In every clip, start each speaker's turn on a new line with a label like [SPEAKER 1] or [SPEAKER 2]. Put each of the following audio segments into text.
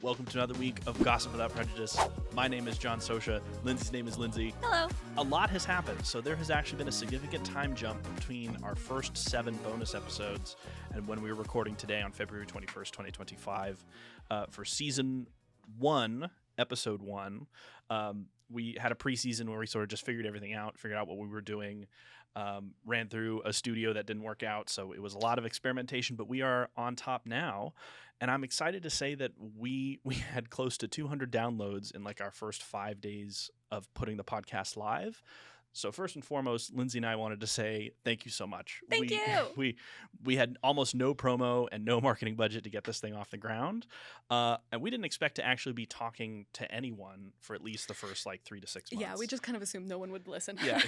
[SPEAKER 1] Welcome to another week of Gossip Without Prejudice. My name is John Sosha. Lindsey's name is Lindsey.
[SPEAKER 2] Hello.
[SPEAKER 1] A lot has happened, so there has actually been a significant time jump between our first 7 bonus episodes and when we were recording today on February 21st, 2025. For Season 1, Episode 1, we had a preseason where we sort of just figured everything out, figured out what we were doing, ran through a studio that didn't work out, so it was a lot of experimentation, but we are on top now, and I'm excited to say that we had close to 200 downloads in like our first 5 days of putting the podcast live. So first and foremost, Lindsey and I wanted to say thank you so much.
[SPEAKER 2] Thank you.
[SPEAKER 1] We had almost no promo and no marketing budget to get this thing off the ground, and we didn't expect to actually be talking to anyone for at least the first 3 to 6 months.
[SPEAKER 2] Yeah, we just kind of assumed no one would listen.
[SPEAKER 1] Yeah,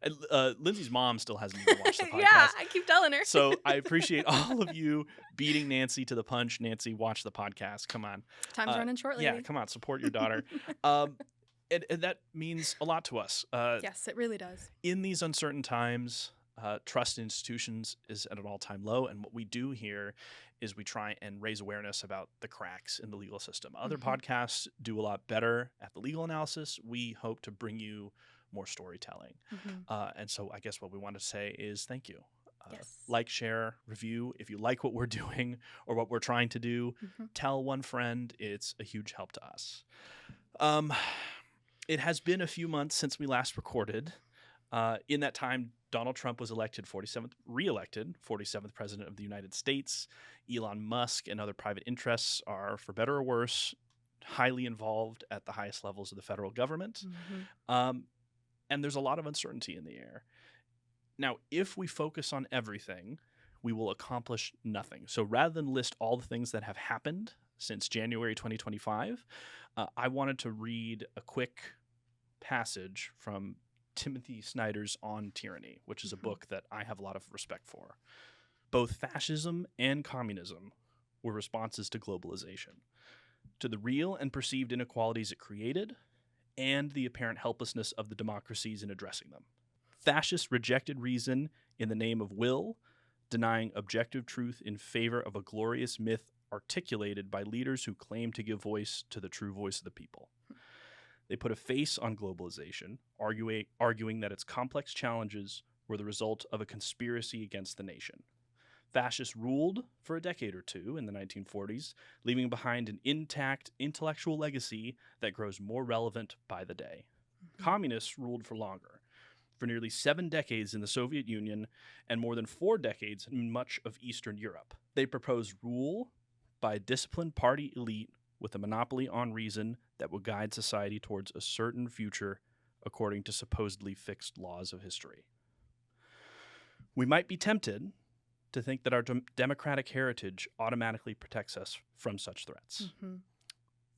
[SPEAKER 1] and, Lindsey's mom still hasn't even watched the podcast.
[SPEAKER 2] Yeah, I keep telling her.
[SPEAKER 1] So I appreciate all of you beating Nancy to the punch. Nancy, watch the podcast. Come on.
[SPEAKER 2] Time's running short, lady.
[SPEAKER 1] Yeah, come on, support your daughter. And that means a lot to us.
[SPEAKER 2] Yes, it really does.
[SPEAKER 1] In these uncertain times, trust in institutions is at an all-time low, and what we do here is we try and raise awareness about the cracks in the legal system. Other podcasts do a lot better at the legal analysis. We hope to bring you more storytelling. And so I guess what we want to say is thank you.
[SPEAKER 2] Yes.
[SPEAKER 1] Like, share, review. If you like what we're doing or what we're trying to do, tell one friend. It's a huge help to us. It has been a few months since we last recorded. In that time, Donald Trump was re-elected 47th president of the United States. Elon Musk and other private interests are, for better or worse, highly involved at the highest levels of the federal government. And there's a lot of uncertainty in the air. Now, if we focus on everything, we will accomplish nothing. So rather than list all the things that have happened since January 2025, I wanted to read a quick passage from Timothy Snyder's On Tyranny, which is a book that I have a lot of respect for. Both fascism and communism were responses to globalization, to the real and perceived inequalities it created, and the apparent helplessness of the democracies in addressing them. Fascists rejected reason in the name of will, denying objective truth in favor of a glorious myth articulated by leaders who claim to give voice to the true voice of the people. They put a face on globalization, arguing that its complex challenges were the result of a conspiracy against the nation. Fascists ruled for a decade or two in the 1940s, leaving behind an intact intellectual legacy that grows more relevant by the day. Communists ruled for longer, for nearly 7 decades in the Soviet Union and more than 4 decades in much of Eastern Europe. They proposed rule by a disciplined party elite with a monopoly on reason that would guide society towards a certain future according to supposedly fixed laws of history. We might be tempted to think that our democratic heritage automatically protects us from such threats.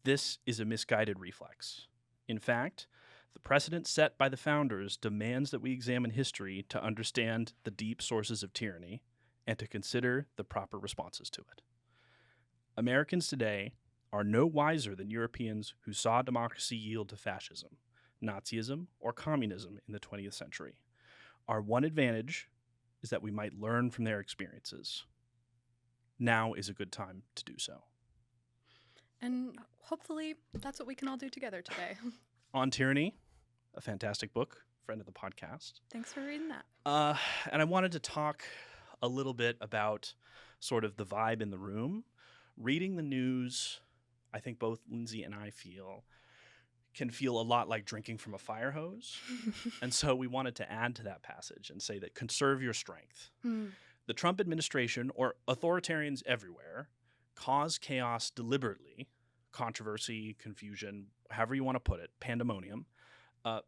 [SPEAKER 1] This is a misguided reflex. In fact, the precedent set by the founders demands that we examine history to understand the deep sources of tyranny and to consider the proper responses to it. Americans today are no wiser than Europeans who saw democracy yield to fascism, Nazism, or communism in the 20th century. Our one advantage is that we might learn from their experiences. Now is a good time to do so.
[SPEAKER 2] And hopefully that's what we can all do together today.
[SPEAKER 1] On Tyranny, a fantastic book, friend of the podcast.
[SPEAKER 2] Thanks for reading that.
[SPEAKER 1] And I wanted to talk a little bit about sort of the vibe in the room. Reading the news, I think both Lindsey and I can feel a lot like drinking from a fire hose. And so we wanted to add to that passage and say that conserve your strength. The Trump administration, or authoritarians everywhere, cause chaos deliberately, controversy, confusion, however you want to put it, pandemonium,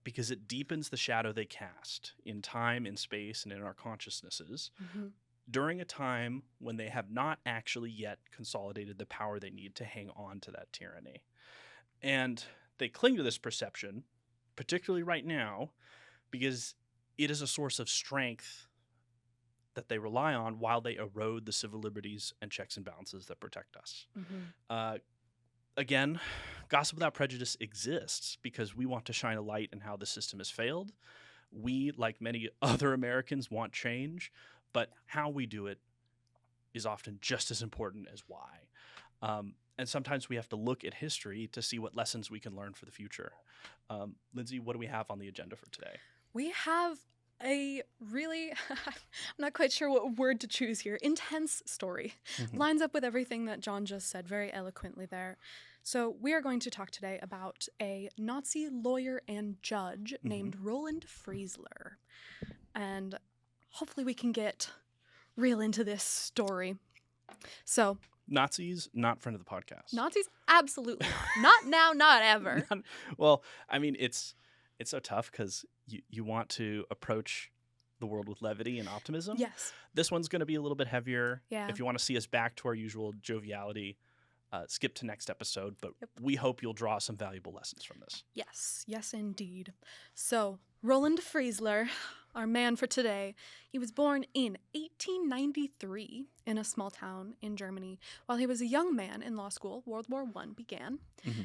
[SPEAKER 1] because it deepens the shadow they cast in time, in space, and in our consciousnesses during a time when they have not actually yet consolidated the power they need to hang on to that tyranny. And they cling to this perception, particularly right now, because it is a source of strength that they rely on while they erode the civil liberties and checks and balances that protect us. Again, Gossip Without Prejudice exists because we want to shine a light in how the system has failed. We, like many other Americans, want change, but how we do it is often just as important as why. and sometimes we have to look at history to see what lessons we can learn for the future. Lindsey, what do we have on the agenda for today?
[SPEAKER 2] We have a really, I'm not quite sure what word to choose here, intense story. Lines up with everything that John just said very eloquently there. So we are going to talk today about a Nazi lawyer and judge named Roland Freisler. And hopefully we can get real into this story. So
[SPEAKER 1] Nazis, not friend of the podcast.
[SPEAKER 2] Nazis, absolutely not. Not now, not ever.
[SPEAKER 1] Well, I mean, it's so tough because you want to approach the world with levity and optimism.
[SPEAKER 2] Yes.
[SPEAKER 1] This one's going to be a little bit heavier.
[SPEAKER 2] Yeah.
[SPEAKER 1] If you want to see us back to our usual joviality, skip to next episode. But we hope you'll draw some valuable lessons from this.
[SPEAKER 2] Yes. Yes, indeed. So, Roland Freisler, our man for today, he was born in 1893 in a small town in Germany. While he was a young man in law school, World War I began.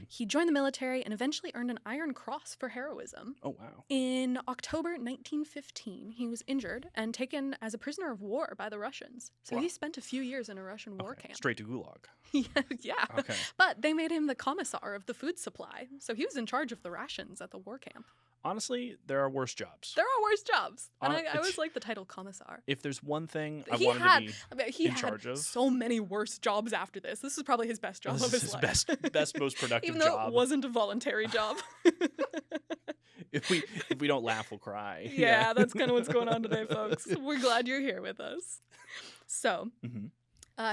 [SPEAKER 2] He joined the military and eventually earned an Iron Cross for heroism.
[SPEAKER 1] Oh, wow.
[SPEAKER 2] In October 1915, he was injured and taken as a prisoner of war by the Russians. So he spent a few years in a Russian war camp.
[SPEAKER 1] Straight to Gulag.
[SPEAKER 2] Yeah.
[SPEAKER 1] Okay.
[SPEAKER 2] But they made him the commissar of the food supply. So he was in charge of the rations at the war camp.
[SPEAKER 1] Honestly, there are worse jobs.
[SPEAKER 2] There are worse jobs. And I always like the title commissar.
[SPEAKER 1] If there's one thing
[SPEAKER 2] He
[SPEAKER 1] wanted to be
[SPEAKER 2] he
[SPEAKER 1] in
[SPEAKER 2] had
[SPEAKER 1] charge of.
[SPEAKER 2] so many worse jobs after this. This is probably his best job of his life.
[SPEAKER 1] best, most productive
[SPEAKER 2] Even though
[SPEAKER 1] job.
[SPEAKER 2] it wasn't a voluntary job.
[SPEAKER 1] If we don't laugh, we'll cry.
[SPEAKER 2] Yeah, that's kind of what's going on today, folks. We're glad you're here with us. So,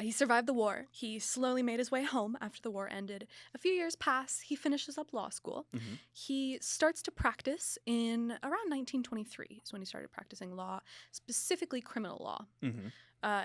[SPEAKER 2] he survived the war. He slowly made his way home after the war ended. A few years pass. He finishes up law school. He starts to practice in around 1923 is when he started practicing law, specifically criminal law.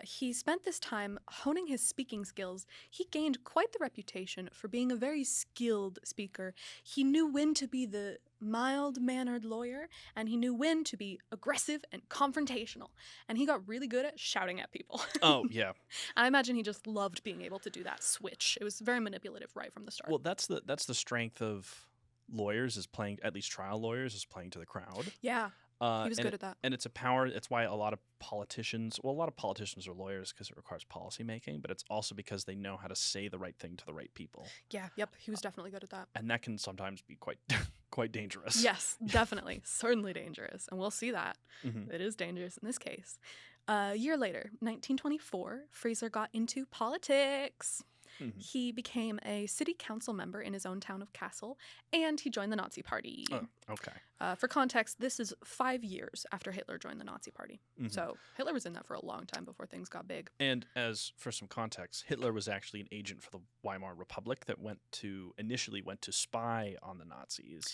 [SPEAKER 2] He spent this time honing his speaking skills. He gained quite the reputation for being a very skilled speaker. He knew when to be the mild-mannered lawyer, and he knew when to be aggressive and confrontational. And he got really good at shouting at people.
[SPEAKER 1] Oh, yeah.
[SPEAKER 2] I imagine he just loved being able to do that switch. It was very manipulative right from the start.
[SPEAKER 1] Well, that's the strength of lawyers, is playing, at least trial lawyers, is playing to the crowd.
[SPEAKER 2] Yeah. He was good at that.
[SPEAKER 1] And it's a power. It's why a lot of politicians are lawyers because it requires policy making, but it's also because they know how to say the right thing to the right people.
[SPEAKER 2] Yeah, yep. He was definitely good at that.
[SPEAKER 1] And that can sometimes be quite dangerous.
[SPEAKER 2] Yes, definitely. Certainly dangerous. And we'll see that. It is dangerous in this case. A year later, 1924, Freisler got into politics. He became a city council member in his own town of Kassel, and he joined the Nazi Party.
[SPEAKER 1] Oh, okay.
[SPEAKER 2] For context, this is 5 years after Hitler joined the Nazi Party. So Hitler was in that for a long time before things got big.
[SPEAKER 1] And as for some context, Hitler was actually an agent for the Weimar Republic that initially went to spy on the Nazis.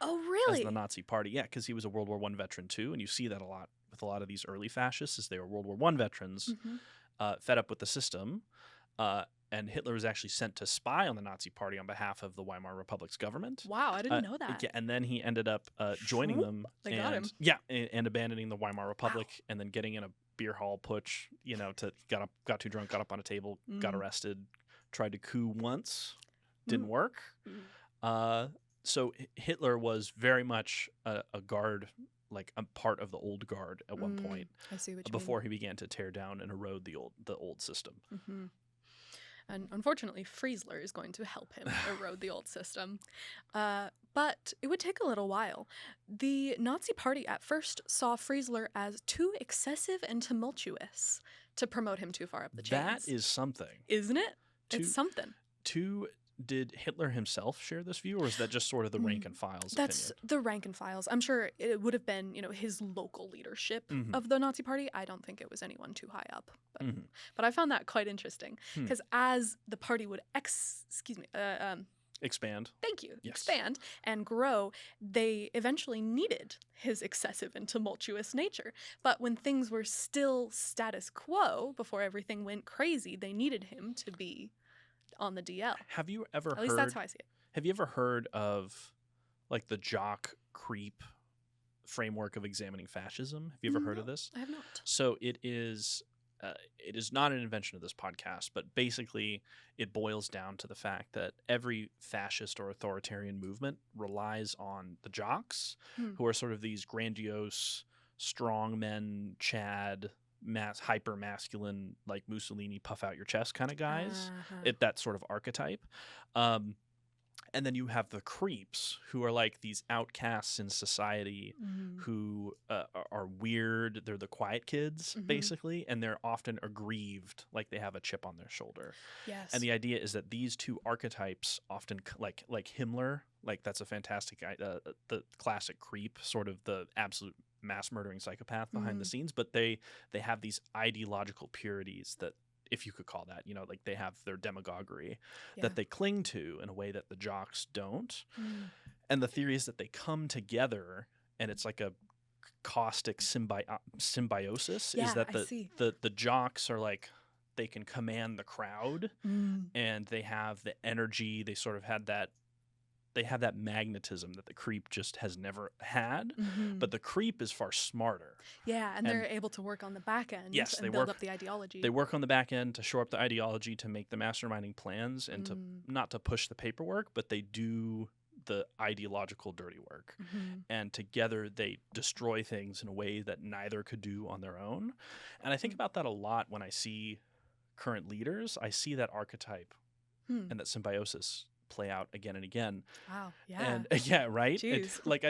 [SPEAKER 2] Oh, really?
[SPEAKER 1] As the Nazi Party, yeah, because he was a World War I veteran too, and you see that a lot with a lot of these early fascists, as they were World War I veterans, fed up with the system. And Hitler was actually sent to spy on the Nazi Party on behalf of the Weimar Republic's government.
[SPEAKER 2] Wow, I didn't know that.
[SPEAKER 1] Yeah, and then he ended up joining them.
[SPEAKER 2] They got him.
[SPEAKER 1] Yeah, and abandoning the Weimar Republic, and then getting in a beer hall putsch. Got too drunk, got up on a table, got arrested, tried to coup once, didn't work. So Hitler was very much a guard, like a part of the old guard at one point.
[SPEAKER 2] I see what you
[SPEAKER 1] before he began to tear down and erode the old system.
[SPEAKER 2] And unfortunately, Freisler is going to help him erode the old system. But it would take a little while. The Nazi Party at first saw Freisler as too excessive and tumultuous to promote him too far up the chains.
[SPEAKER 1] That is something.
[SPEAKER 2] Isn't it? It's something.
[SPEAKER 1] Did Hitler himself share this view, or is that just sort of the rank and file's
[SPEAKER 2] That's
[SPEAKER 1] opinion?
[SPEAKER 2] the rank and files. I'm sure it would have been, his local leadership of the Nazi Party. I don't think it was anyone too high up. But I found that quite interesting because as the party would
[SPEAKER 1] expand.
[SPEAKER 2] Thank you.
[SPEAKER 1] Yes.
[SPEAKER 2] Expand and grow, they eventually needed his excessive and tumultuous nature. But when things were still status quo, before everything went crazy, they needed him to be on the DL.
[SPEAKER 1] Have you ever
[SPEAKER 2] At least that's how I see it.
[SPEAKER 1] Have you ever heard of like the jock creep framework of examining fascism? Have you ever heard of this?
[SPEAKER 2] I have not.
[SPEAKER 1] So it is not an invention of this podcast, but basically it boils down to the fact that every fascist or authoritarian movement relies on the jocks, who are sort of these grandiose strongmen, Chad hyper masculine, like Mussolini, puff out your chest kind of guys.
[SPEAKER 2] Uh-huh.
[SPEAKER 1] That sort of archetype. And then you have the creeps, who are like these outcasts in society, who are weird. They're the quiet kids, basically, and they're often aggrieved, like they have a chip on their shoulder.
[SPEAKER 2] Yes.
[SPEAKER 1] And the idea is that these two archetypes often, like Himmler, like that's a fantastic, the classic creep, sort of the absolute mass murdering psychopath behind the scenes, but they have these ideological purities that, if you could call that, like they have their demagoguery that they cling to in a way that the jocks don't. And the theory is that they come together, and it's like a caustic symbiosis. Is that the jocks are like, they can command the crowd, and they have the energy. They sort of had that. They have that magnetism that the creep just has never had, but the creep is far smarter.
[SPEAKER 2] Yeah, and they're able to work on the back end and build up the ideology.
[SPEAKER 1] They work on the back end to shore up the ideology, to make the masterminding plans, and to not to push the paperwork, but they do the ideological dirty work. And together they destroy things in a way that neither could do on their own. And I think about that a lot when I see current leaders. I see that archetype and that symbiosis play out again and again.
[SPEAKER 2] Wow. Yeah.
[SPEAKER 1] And right. Like I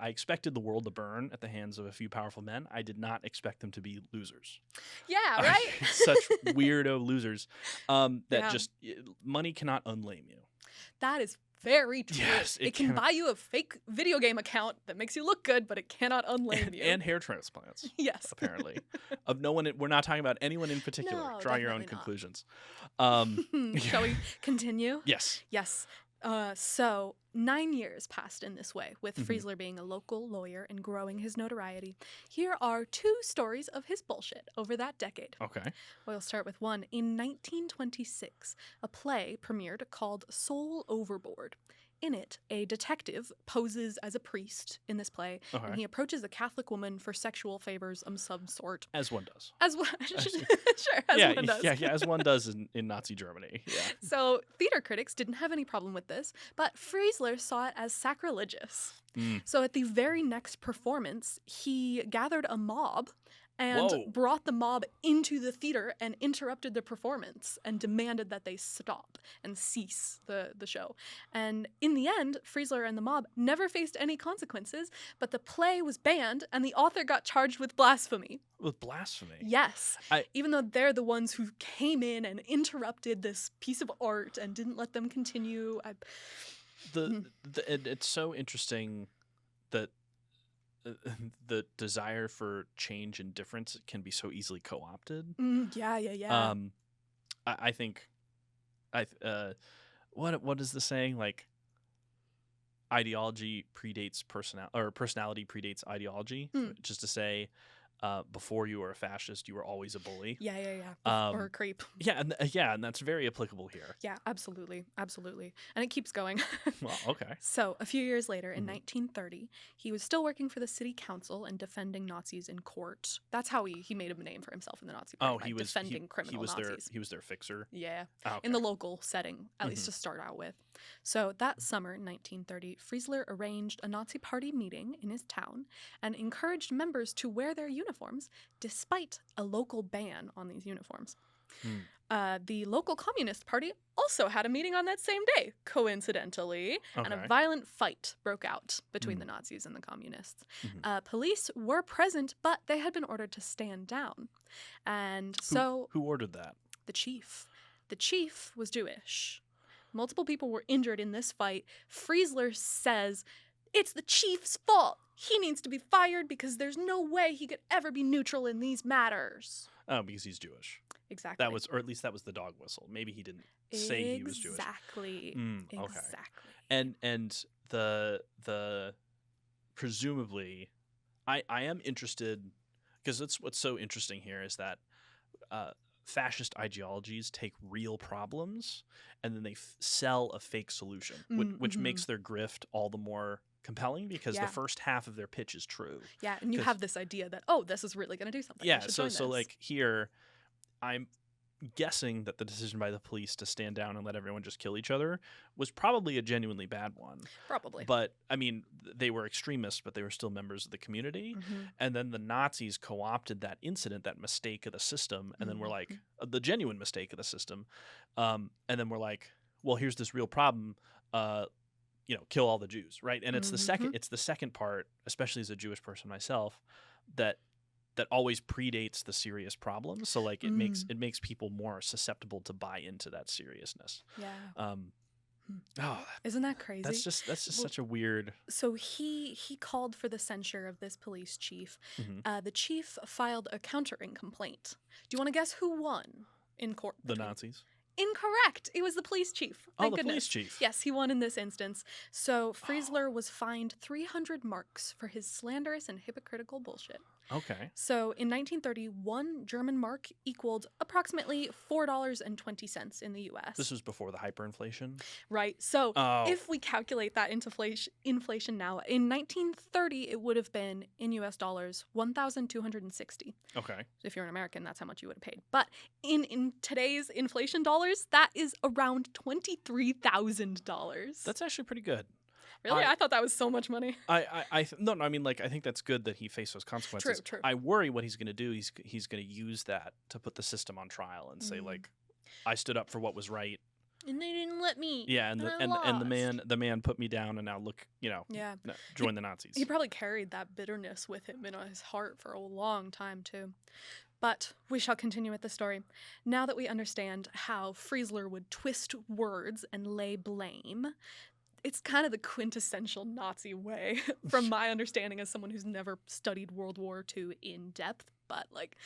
[SPEAKER 1] expected the world to burn at the hands of a few powerful men. I did not expect them to be losers.
[SPEAKER 2] Yeah. Right.
[SPEAKER 1] Such weirdo losers. Just money cannot unlame you.
[SPEAKER 2] That is very true.
[SPEAKER 1] Yes,
[SPEAKER 2] it can buy you a fake video game account that makes you look good, but it cannot unlame you.
[SPEAKER 1] And hair transplants.
[SPEAKER 2] Yes.
[SPEAKER 1] Apparently. Of no one. We're not talking about anyone in particular.
[SPEAKER 2] No,
[SPEAKER 1] Draw your own
[SPEAKER 2] not.
[SPEAKER 1] conclusions.
[SPEAKER 2] Shall we continue?
[SPEAKER 1] Yes.
[SPEAKER 2] Yes. So 9 years passed in this way, with Freisler being a local lawyer and growing his notoriety. Here are 2 stories of his bullshit over that decade.
[SPEAKER 1] Okay.
[SPEAKER 2] We'll start with one. In 1926, a play premiered called Soul Overboard. In it, a detective poses as a priest in this play, and he approaches a Catholic woman for sexual favors of some sort.
[SPEAKER 1] As one does.
[SPEAKER 2] Sure, one does.
[SPEAKER 1] Yeah, as one does in Nazi Germany. Yeah.
[SPEAKER 2] So theater critics didn't have any problem with this, but Freisler saw it as sacrilegious. So at the very next performance, he gathered a mob and brought the mob into the theater and interrupted the performance and demanded that they stop and cease the show. And in the end, Freisler and the mob never faced any consequences, but the play was banned and the author got charged with blasphemy.
[SPEAKER 1] With blasphemy?
[SPEAKER 2] Yes. Even though they're the ones who came in and interrupted this piece of art and didn't let them continue.
[SPEAKER 1] It's so interesting that the desire for change and difference can be so easily co-opted.
[SPEAKER 2] Yeah.
[SPEAKER 1] I think, what is the saying? Like, ideology predates personality predates ideology. Which is to say, before you were a fascist, you were always a bully.
[SPEAKER 2] Yeah. Or a creep.
[SPEAKER 1] Yeah, and that's very applicable here.
[SPEAKER 2] Yeah, absolutely. And it keeps going.
[SPEAKER 1] Well, okay.
[SPEAKER 2] So, a few years later, in 1930, he was still working for the city council and defending Nazis in court. That's how he made a name for himself in the Nazi Party.
[SPEAKER 1] He was
[SPEAKER 2] defending criminal Nazis.
[SPEAKER 1] He was their fixer.
[SPEAKER 2] Yeah,
[SPEAKER 1] okay.
[SPEAKER 2] In the local setting, at least to start out with. So that summer in 1930, Freisler arranged a Nazi Party meeting in his town and encouraged members to wear their uniforms despite a local ban on these uniforms. The local Communist Party also had a meeting on that same day, coincidentally, and a violent fight broke out between the Nazis and the Communists. Police were present, but they had been ordered to stand down. And
[SPEAKER 1] who ordered that?
[SPEAKER 2] The chief. The chief was Jewish. Multiple people were injured in this fight. Freisler says, it's the chief's fault. He needs to be fired because there's no way he could ever be neutral in these matters.
[SPEAKER 1] Oh, because he's Jewish.
[SPEAKER 2] Exactly.
[SPEAKER 1] Or at least that was the dog whistle. Maybe he didn't say he was Jewish.
[SPEAKER 2] Exactly.
[SPEAKER 1] Exactly. And the presumably, I am interested, because what's so interesting here is that fascist ideologies take real problems and then they sell a fake solution, which makes their grift all the more compelling because the first half of their pitch is true.
[SPEAKER 2] Yeah, and you have this idea that, this is really going to do something.
[SPEAKER 1] Yeah, so like here, guessing that the decision by the police to stand down and let everyone just kill each other was probably a genuinely bad one.
[SPEAKER 2] Probably.
[SPEAKER 1] But, I mean, they were extremists, but they were still members of the community.
[SPEAKER 2] Mm-hmm.
[SPEAKER 1] And then the Nazis co-opted that incident, that mistake of the system, and then were like, the genuine mistake of the system. And then we're like, well, here's this real problem, kill all the Jews, right? And it's the second part, especially as a Jewish person myself, that always predates the serious problem. So like it makes people more susceptible to buy into that seriousness.
[SPEAKER 2] Yeah.
[SPEAKER 1] Oh,
[SPEAKER 2] isn't that crazy?
[SPEAKER 1] That's just such a weird.
[SPEAKER 2] So he called for the censure of this police chief. The chief filed a countering complaint. Do you want to guess who won in court?
[SPEAKER 1] The Nazis.
[SPEAKER 2] Incorrect. It was the police chief. Thank goodness.
[SPEAKER 1] Police chief.
[SPEAKER 2] Yes, he won in this instance. So Freisler was fined 300 marks for his slanderous and hypocritical bullshit.
[SPEAKER 1] Okay.
[SPEAKER 2] So in 1930, 1 German mark equaled approximately $4.20 in the U.S.
[SPEAKER 1] This was before the hyperinflation?
[SPEAKER 2] Right. So if we calculate that into inflation now, in 1930, it would have been, in U.S. dollars, $1,260.
[SPEAKER 1] Okay.
[SPEAKER 2] If you're an American, that's how much you would have paid. But in today's inflation dollars, that is around $23,000.
[SPEAKER 1] That's actually pretty good.
[SPEAKER 2] Really? I thought that was so much money.
[SPEAKER 1] I think that's good that he faced those consequences.
[SPEAKER 2] True.
[SPEAKER 1] I worry what he's going to do. He's going to use that to put the system on trial and say like, I stood up for what was right,
[SPEAKER 2] and they didn't let me.
[SPEAKER 1] Yeah, and the man put me down, and now look, join the Nazis.
[SPEAKER 2] He probably carried that bitterness with him in his heart for a long time too. But we shall continue with the story. Now that we understand how Freisler would twist words and lay blame, it's kind of the quintessential Nazi way, from my understanding as someone who's never studied World War II in depth, but like,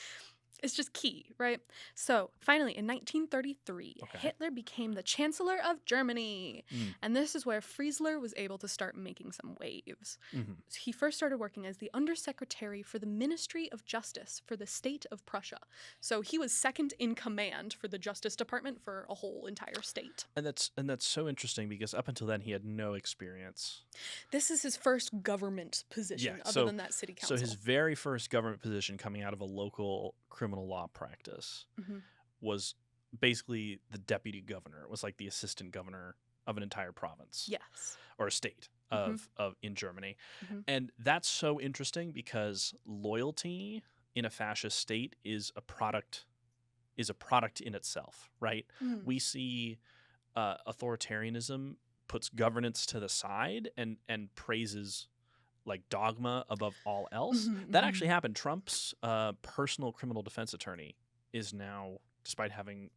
[SPEAKER 2] it's just key, right? So finally, in 1933, Hitler became the Chancellor of Germany. And this is where Freisler was able to start making some waves. He first started working as the Undersecretary for the Ministry of Justice for the state of Prussia. So he was second in command for the Justice Department for a whole entire state.
[SPEAKER 1] And that's so interesting because up until then he had no experience.
[SPEAKER 2] This is his first government position other than that city council.
[SPEAKER 1] So his very first government position coming out of a local criminal law practice was basically the deputy governor. It was like the assistant governor of an entire province.
[SPEAKER 2] Yes.
[SPEAKER 1] Or a state of in Germany. And that's so interesting because loyalty in a fascist state is a product in itself, right? We see authoritarianism puts governance to the side and praises like dogma above all else. That actually happened. Trump's personal criminal defense attorney is now, despite having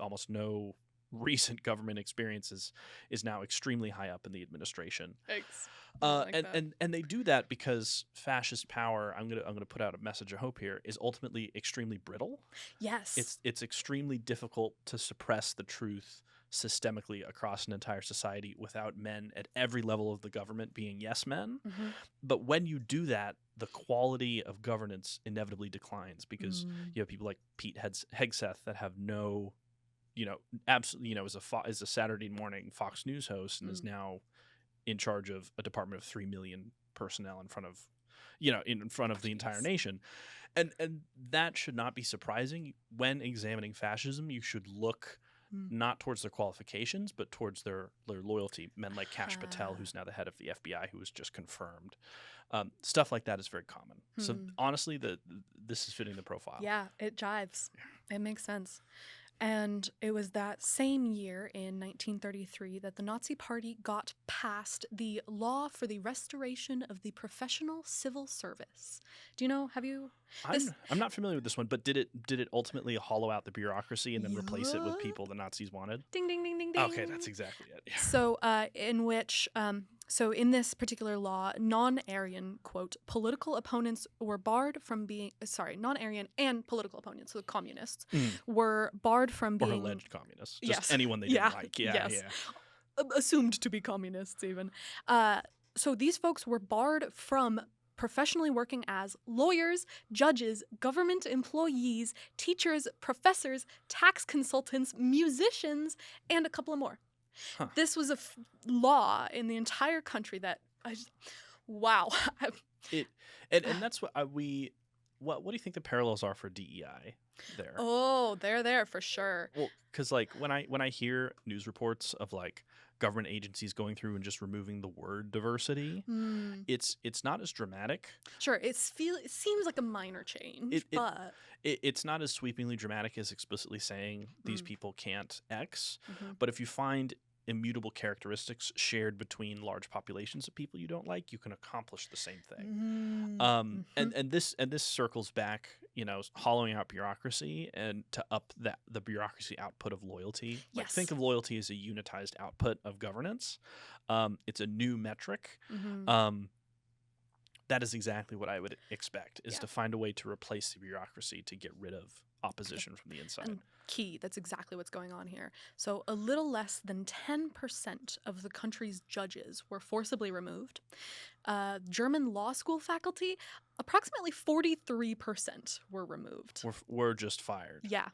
[SPEAKER 1] almost no recent government experiences, is now extremely high up in the administration.
[SPEAKER 2] Thanks.
[SPEAKER 1] And they do that because fascist power, I'm gonna put out a message of hope here, is ultimately extremely brittle.
[SPEAKER 2] Yes.
[SPEAKER 1] It's extremely difficult to suppress the truth systemically across an entire society without men at every level of the government being yes men. But when you do that, the quality of governance inevitably declines because you have people like Pete Hegseth that have no, absolutely, is a Saturday morning Fox News host and is now in charge of a department of 3 million personnel in front of the entire nation. And that should not be surprising. When examining fascism, you should look not towards their qualifications, but towards their loyalty. Men like Kash Patel, who's now the head of the FBI, who was just confirmed. Stuff like that is very common. So honestly, this is fitting the profile.
[SPEAKER 2] Yeah, it jives. It makes sense. And it was that same year in 1933 that the Nazi Party got passed the Law for the Restoration of the Professional Civil Service. Do you know? Have you?
[SPEAKER 1] I'm not familiar with this one, but did it ultimately hollow out the bureaucracy and then replace it with people the Nazis wanted?
[SPEAKER 2] Ding, ding, ding, ding, ding.
[SPEAKER 1] Okay, that's exactly it. Yeah.
[SPEAKER 2] So in this particular law, non-Aryan, quote, political opponents were barred from being, non-Aryan and political opponents, so the communists, were barred from being...
[SPEAKER 1] Or alleged communists. Just anyone they didn't like. Yeah.
[SPEAKER 2] Assumed to be communists, even. So these folks were barred from professionally working as lawyers, judges, government employees, teachers, professors, tax consultants, musicians, and a couple of more. This was a law in the entire country that wow.
[SPEAKER 1] And that's what we what do you think the parallels are for DEI there?
[SPEAKER 2] Oh, they're there for sure.
[SPEAKER 1] Well, because like when I hear news reports of like government agencies going through and just removing the word diversity, it's not as dramatic.
[SPEAKER 2] Sure, it seems like a minor change, but
[SPEAKER 1] It's not as sweepingly dramatic as explicitly saying these people can't X.
[SPEAKER 2] Mm-hmm.
[SPEAKER 1] But if you find immutable characteristics shared between large populations of people you don't like, you can accomplish the same thing. And this circles back, hollowing out bureaucracy and to up the bureaucracy output of loyalty. Like,
[SPEAKER 2] Yes.
[SPEAKER 1] think of loyalty as a unitized output of governance. It's a new metric. That is exactly what I would expect, is to find a way to replace the bureaucracy to get rid of opposition from the inside.
[SPEAKER 2] And key, that's exactly what's going on here. So a little less than 10% of the country's judges were forcibly removed. German law school faculty, approximately 43% were removed.
[SPEAKER 1] Were just fired.
[SPEAKER 2] Yeah.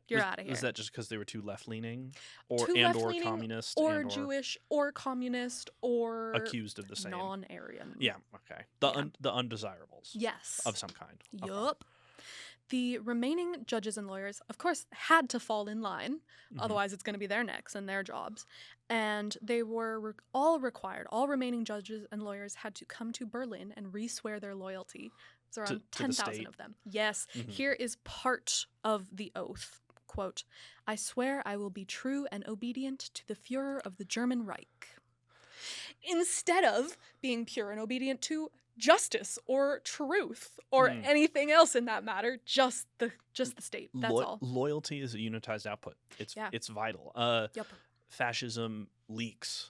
[SPEAKER 1] You're
[SPEAKER 2] out of here.
[SPEAKER 1] Was that just because they were too left-leaning,
[SPEAKER 2] or
[SPEAKER 1] communist,
[SPEAKER 2] or Jewish, or communist, or
[SPEAKER 1] accused of the same
[SPEAKER 2] non-Aryan?
[SPEAKER 1] Yeah. Okay. The undesirables.
[SPEAKER 2] Yes.
[SPEAKER 1] Of some kind.
[SPEAKER 2] Yup.
[SPEAKER 1] Okay.
[SPEAKER 2] The remaining judges and lawyers, of course, had to fall in line. Otherwise, it's going to be their necks and their jobs. And they were all required. All remaining judges and lawyers had to come to Berlin and re-swear their loyalty. It's around 10,000 of them. Yes. Here is part of the oath. Quote, "I swear I will be true and obedient to the Führer of the German Reich." Instead of being pure and obedient to justice or truth or anything else in that matter, just the state. That's all.
[SPEAKER 1] Loyalty is a unitized output. It's vital.
[SPEAKER 2] Yep.
[SPEAKER 1] Fascism leaks,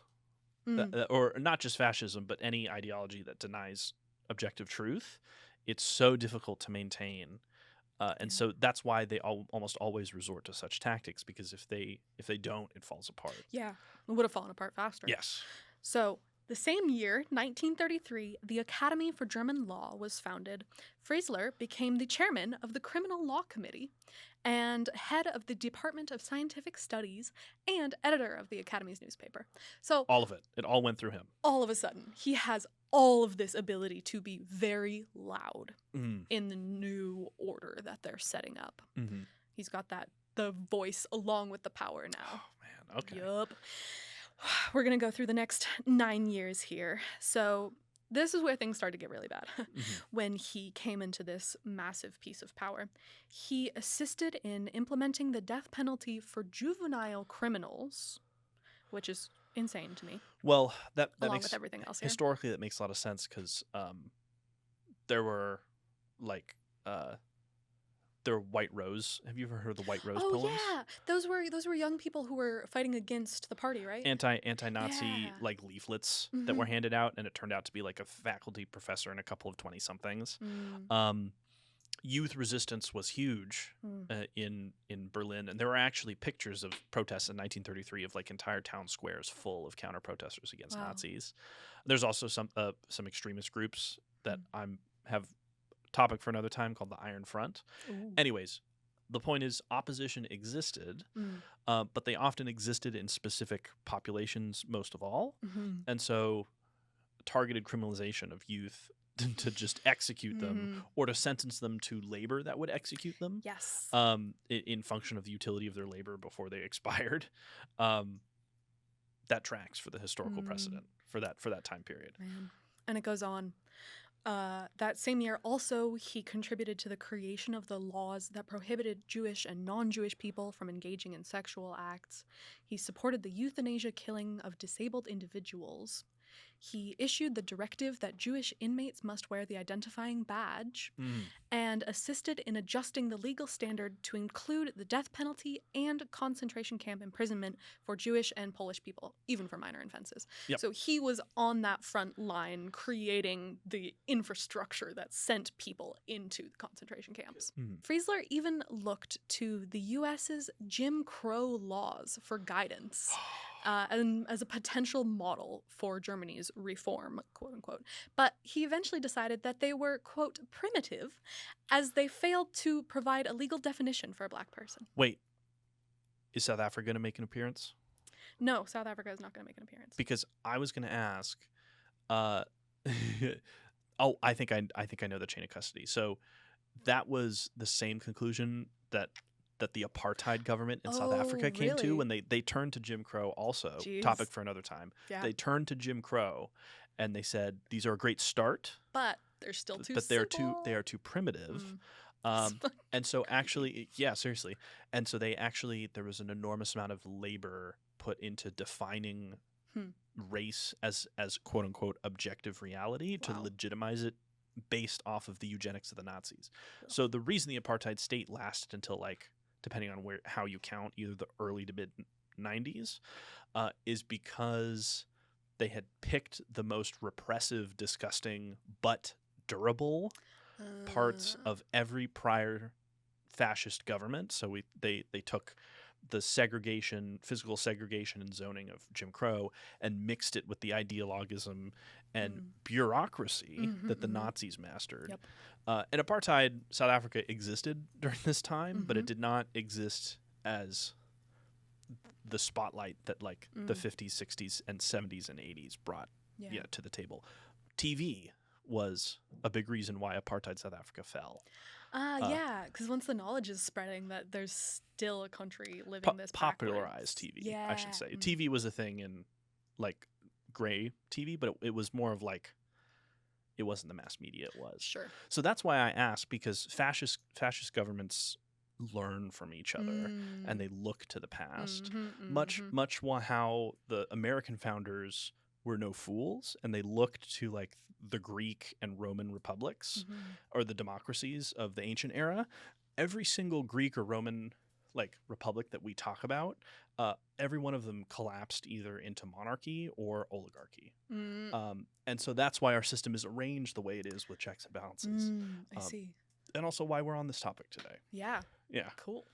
[SPEAKER 1] or not just fascism, but any ideology that denies objective truth. It's so difficult to maintain, and so that's why they almost always resort to such tactics, because if they don't, it falls apart.
[SPEAKER 2] Yeah, it would have fallen apart faster.
[SPEAKER 1] Yes.
[SPEAKER 2] So the same year, 1933, the Academy for German Law was founded. Freisler became the chairman of the Criminal Law Committee and head of the Department of Scientific Studies and editor of the Academy's newspaper. So
[SPEAKER 1] all of it. It all went through him.
[SPEAKER 2] All of a sudden, he has all of this ability to be very loud in the new order that they're setting up. He's got the voice along with the power now.
[SPEAKER 1] Oh, man. Okay.
[SPEAKER 2] Yup. We're going to go through the next 9 years here. So this is where things started to get really bad. When he came into this massive piece of power. He assisted in implementing the death penalty for juvenile criminals, which is insane to me.
[SPEAKER 1] Well, that
[SPEAKER 2] along
[SPEAKER 1] makes,
[SPEAKER 2] with everything else here.
[SPEAKER 1] Historically, that makes a lot of sense, because there were there were White Rose. Have you ever heard of the White Rose poems?
[SPEAKER 2] Oh yeah, those were young people who were fighting against the party, right?
[SPEAKER 1] Anti-Nazi leaflets that were handed out, and it turned out to be like a faculty professor and a couple of 20-somethings. Youth resistance was huge in Berlin, and there were actually pictures of protests in 1933 of like entire town squares full of counter-protesters against Nazis. There's also some extremist groups that have topic for another time, called the Iron Front. Ooh. Anyways, the point is, opposition existed, but they often existed in specific populations most of all. And so targeted criminalization of youth to just execute them, or to sentence them to labor that would execute them, in function of the utility of their labor before they expired, that tracks for the historical precedent for that time period.
[SPEAKER 2] Man. And it goes on. That same year, also, he contributed to the creation of the laws that prohibited Jewish and non-Jewish people from engaging in sexual acts. He supported the euthanasia killing of disabled individuals. He issued the directive that Jewish inmates must wear the identifying badge, and assisted in adjusting the legal standard to include the death penalty and concentration camp imprisonment for Jewish and Polish people, even for minor offenses. Yep. So he was on that front line creating the infrastructure that sent people into the concentration camps. Freisler even looked to the U.S.'s Jim Crow laws for guidance. And as a potential model for Germany's reform, quote unquote. But he eventually decided that they were, quote, primitive, as they failed to provide a legal definition for a black person.
[SPEAKER 1] Wait, is South Africa going to make an appearance?
[SPEAKER 2] No, South Africa is not going to make an appearance.
[SPEAKER 1] Because I was going to ask, I think I know the chain of custody. So that was the same conclusion that the apartheid government in South
[SPEAKER 2] Oh,
[SPEAKER 1] Africa came to
[SPEAKER 2] really?
[SPEAKER 1] when they turned to Jim Crow also.
[SPEAKER 2] Jeez.
[SPEAKER 1] Topic for another time.
[SPEAKER 2] Yeah.
[SPEAKER 1] They turned to Jim Crow and they said these are a great start,
[SPEAKER 2] But they're still too
[SPEAKER 1] but
[SPEAKER 2] simple.
[SPEAKER 1] they are too primitive.
[SPEAKER 2] That's
[SPEAKER 1] And so
[SPEAKER 2] crazy.
[SPEAKER 1] actually, yeah, seriously. And so there was an enormous amount of labor put into defining race as quote unquote objective reality to
[SPEAKER 2] Wow.
[SPEAKER 1] legitimize it based off of the eugenics of the Nazis.
[SPEAKER 2] Cool.
[SPEAKER 1] So the reason the apartheid state lasted until, like, depending on how you count, either the early to mid 90s, is because they had picked the most repressive, disgusting, but durable parts of every prior fascist government. So they took the physical segregation and zoning of Jim Crow and mixed it with the ideologism and bureaucracy that the Nazis mastered.
[SPEAKER 2] Yep.
[SPEAKER 1] And apartheid South Africa existed during this time, but it did not exist as the spotlight that like the 50s, 60s, and 70s and 80s brought to the table. TV was a big reason why apartheid South Africa fell.
[SPEAKER 2] Yeah, because once the knowledge is spreading that there's still a country living this
[SPEAKER 1] popularized
[SPEAKER 2] backwards.
[SPEAKER 1] TV, I should say. TV was a thing in like gray TV, but it was more of like, it wasn't the mass media it was.
[SPEAKER 2] Sure.
[SPEAKER 1] So that's why I asked, because fascist governments learn from each other and they look to the past. Much how the American founders were no fools and they looked to like the Greek and Roman republics or the democracies of the ancient era. Every single Greek or Roman like republic that we talk about, every one of them collapsed either into monarchy or oligarchy. And so that's why our system is arranged the way it is with checks and balances.
[SPEAKER 2] I see.
[SPEAKER 1] And also why we're on this topic today.
[SPEAKER 2] Yeah.
[SPEAKER 1] Yeah.
[SPEAKER 2] Cool.